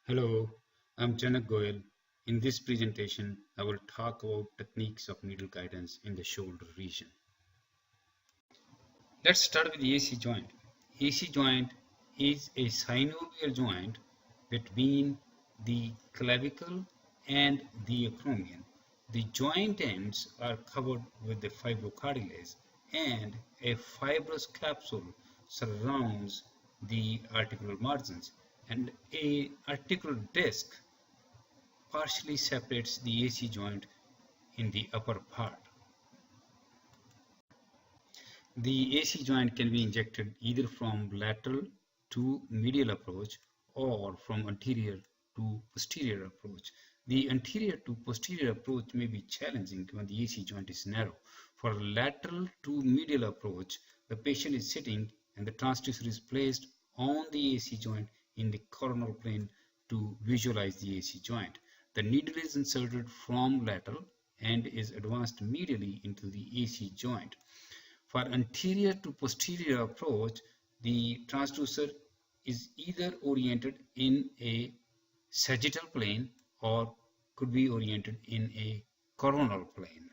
Hello, I'm Janak Goyal. In this presentation, I will talk about techniques of needle guidance in the shoulder region. Let's start with the AC joint. AC joint is a synovial joint between the clavicle and the acromion. The joint ends are covered with the fibrocartilage and a fibrous capsule surrounds the articular margins, and a articular disc partially separates the AC joint in the upper part. The AC joint can be injected either from lateral to medial approach or from anterior to posterior approach. The anterior to posterior approach may be challenging when the AC joint is narrow. For lateral to medial approach, the patient is sitting and the transducer is placed on the AC joint in the coronal plane to visualize the AC joint. The needle is inserted from lateral and is advanced medially into the AC joint. For anterior to posterior approach, the transducer is either oriented in a sagittal plane or could be oriented in a coronal plane.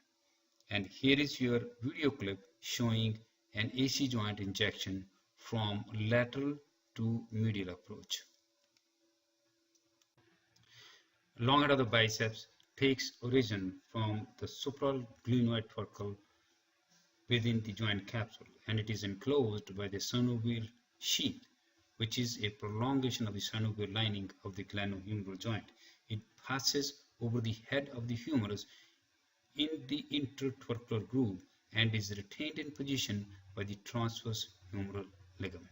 And here is your video clip showing an AC joint injection from lateral to medial approach. Long head of the biceps takes origin from the supraglenoid tubercle within the joint capsule, and it is enclosed by the synovial sheath, which is a prolongation of the synovial lining of the glenohumeral joint. It passes over the head of the humerus in the intertubercular groove and is retained in position by the transverse humeral ligament.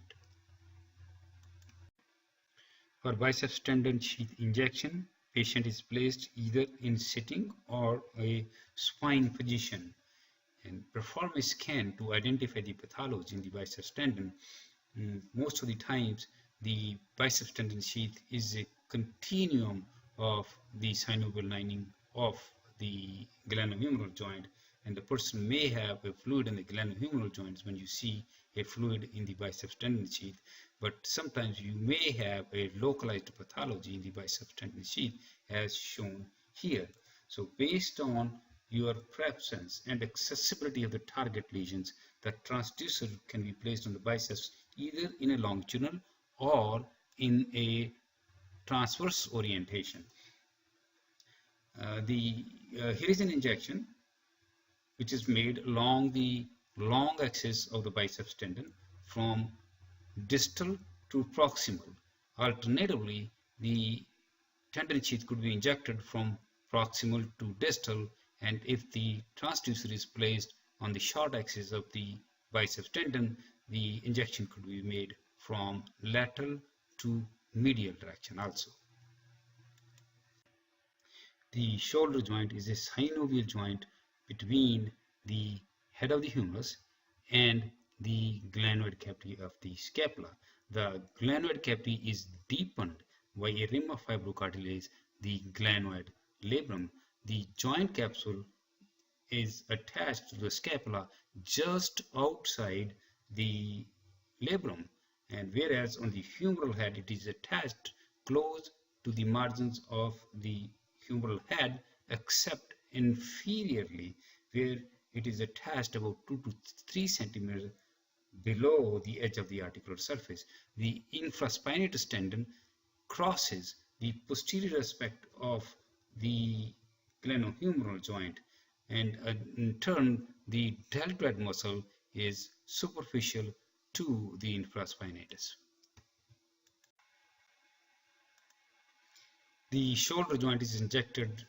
For biceps tendon sheath injection, patient is placed either in sitting or a supine position and perform a scan to identify the pathology in the biceps tendon. Most of the times, the biceps tendon sheath is a continuum of the synovial lining of the glenohumeral joint, and the person may have a fluid in the glenohumeral joints when you see a fluid in the biceps tendon sheath, but sometimes you may have a localized pathology in the biceps tendon sheath as shown here. So based on your preference and accessibility of the target lesions, the transducer can be placed on the biceps either in a longitudinal or in a transverse orientation. Here is an injection which is made along the long axis of the biceps tendon from distal to proximal. Alternatively, the tendon sheath could be injected from proximal to distal, and if the transducer is placed on the short axis of the biceps tendon, the injection could be made from lateral to medial direction also. The shoulder joint is a synovial joint between the head of the humerus and the glenoid cavity of the scapula. The glenoid cavity is deepened by a rim of fibrocartilage, the glenoid labrum. The joint capsule is attached to the scapula just outside the labrum, and whereas on the humeral head it is attached close to the margins of the humeral head, except inferiorly where it is attached about 2 to 3 centimeters below the edge of the articular surface. The infraspinatus tendon crosses the posterior aspect of the glenohumeral joint, and in turn the deltoid muscle is superficial to the infraspinatus. The shoulder joint is injected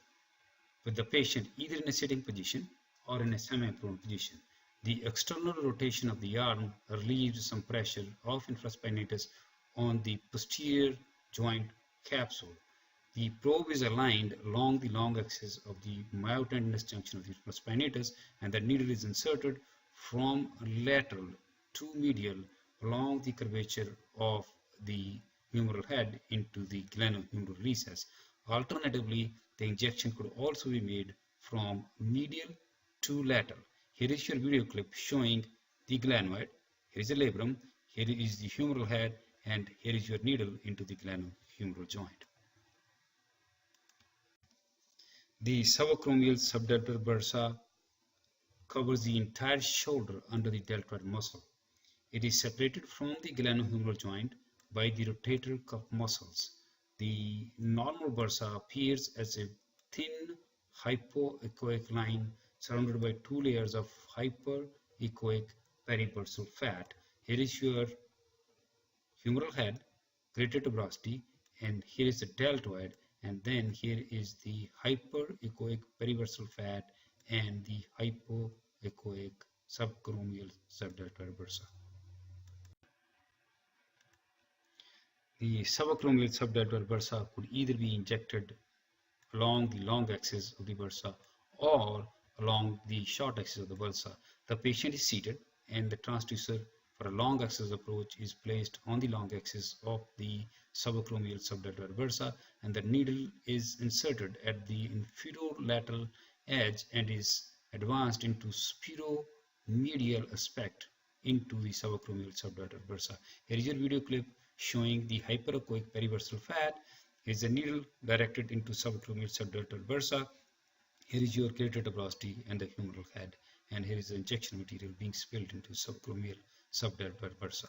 with the patient either in a sitting position or in a semi-prone position. The external rotation of the arm relieves some pressure of infraspinatus on the posterior joint capsule. The probe is aligned along the long axis of the myotendinous junction of the infraspinatus, and the needle is inserted from lateral to medial along the curvature of the humeral head into the glenohumeral recess. Alternatively, the injection could also be made from medial to lateral. Here is your video clip showing the glenoid. Here is the labrum. Here is the humeral head, and here is your needle into the glenohumeral joint. The subacromial-subdeltoid bursa covers the entire shoulder under the deltoid muscle. It is separated from the glenohumeral joint by the rotator cuff muscles. The normal bursa appears as a thin hypoechoic line surrounded by two layers of hyperechoic peribursal fat. Here is your humeral head, greater tuberosity, and here is the deltoid, and then here is the hyperechoic peribursal fat and the hypoechoic subacromial subdeltoid bursa. The subacromial subdeltoid bursa could either be injected along the long axis of the bursa or along the short axis of the bursa. The patient is seated and the transducer for a long axis approach is placed on the long axis of the subacromial subdeltoid bursa, and the needle is inserted at the inferior-lateral edge and is advanced into spheromedial aspect into the subacromial subdeltoid bursa. Here is your video clip showing the hyperechoic peribursal fat. Here is the needle directed into subacromial subdeltoid bursa. Here is your greater tuberosity and the humeral head, and here is the injection material being spilled into subacromial subdeltoid bursa.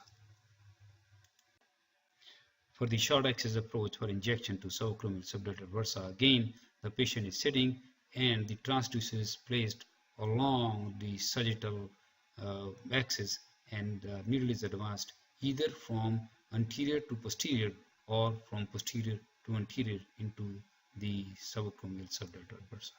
For the short axis approach for injection to subacromial subdeltoid bursa, again the patient is sitting and the transducer is placed along the sagittal axis, and the needle is advanced either from anterior to posterior or from posterior to anterior into the subacromial subdeltoid bursa.